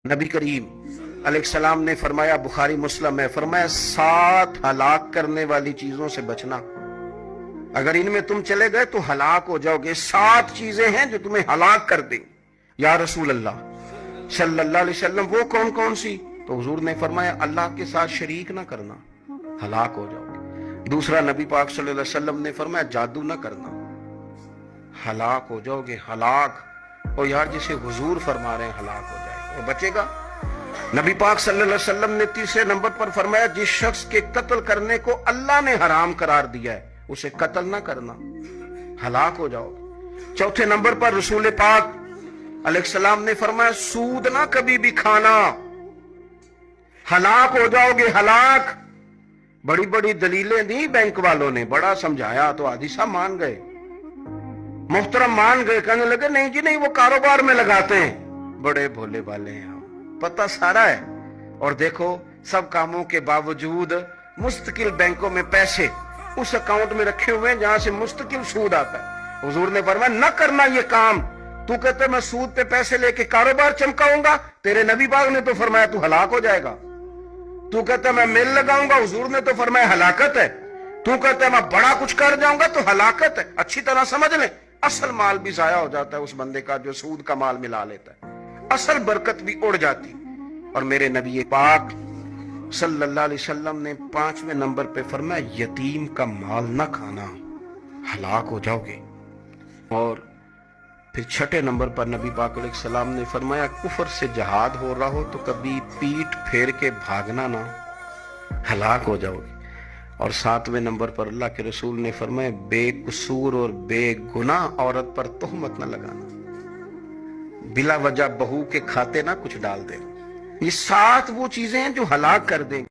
نبی کریم علیہ السلام نے فرمایا، بخاری مسلم ہے، فرمایا 7 ہلاک کرنے والی چیزوں سے بچنا، اگر ان میں تم چلے گئے تو ہلاک ہو جاؤ گے۔ 7 چیزیں ہیں جو تمہیں ہلاک کر دیں۔ یا رسول اللہ صلی اللہ علیہ وسلم وہ کون کون سی؟ تو حضور نے فرمایا اللہ کے ساتھ شریک نہ کرنا، ہلاک ہو جاؤ گے۔ دوسرا نبی پاک صلی اللہ علیہ وسلم نے فرمایا جادو نہ کرنا، ہلاک ہو جاؤ گے، ہلاک۔ اور یار جسے حضور فرما رہے ہیں ہلاک ہو جائے گا، وہ بچے گا؟ نبی پاک صلی اللہ علیہ وسلم نے تیسرے نمبر پر فرمایا جس شخص کے قتل کرنے کو اللہ نے حرام قرار دیا ہے اسے قتل نہ کرنا، ہلاک ہو جاؤ گے۔ چوتھے نمبر پر رسول پاک علیہ السلام نے فرمایا سود نہ کبھی بھی کھانا، ہلاک ہو جاؤ گے، ہلاک۔ بڑی بڑی دلیلیں دی بینک والوں نے، بڑا سمجھایا تو آدھی صاحب مان گئے، محترم مان گئے، کہنے لگے نہیں جی نہیں، وہ کاروبار میں لگاتے ہیں۔ بڑے بھولے والے ہیں ہم، پتہ سارا ہے۔ اور دیکھو سب کاموں کے باوجود مستقل بینکوں میں پیسے اس اکاؤنٹ میں رکھے ہوئے ہیں جہاں سے مستقل سود آتا ہے۔ حضور نے فرمایا نہ کرنا یہ کام۔ تو کہتے میں سود پہ پیسے لے کے کاروبار چمکاؤں گا، تیرے نبی پاک نے تو فرمایا تو ہلاک ہو جائے گا۔ تو کہتا میں میل لگاؤں گا، حضور نے تو فرمایا ہلاکت ہے۔ تو کہتا میں بڑا کچھ کر جاؤں گا تو ہلاکت ہے۔ اچھی طرح سمجھ لیں، اصل مال بھی ضائع ہو جاتا ہے اس بندے کا جو سود کا مال ملا لیتا ہے، اصل برکت بھی اڑ جاتی۔ اور میرے نبی پاک صلی اللہ علیہ وسلم نے 5ویں نمبر پہ فرمایا یتیم کا مال نہ کھانا، ہلاک ہو جاؤ گے۔ اور پھر 6 نمبر پر نبی پاک علیہ السلام نے فرمایا کفر سے جہاد ہو رہا ہو تو کبھی پیٹ پھیر کے بھاگنا نہ، ہلاک ہو جاؤ گے۔ اور 7ویں نمبر پر اللہ کے رسول نے فرمایا بے قصور اور بے گناہ عورت پر تہمت نہ لگانا، بلا وجہ بہو کے کھاتے نہ کچھ ڈال دینا۔ یہ 7 وہ چیزیں ہیں جو ہلاک کر دیں گے۔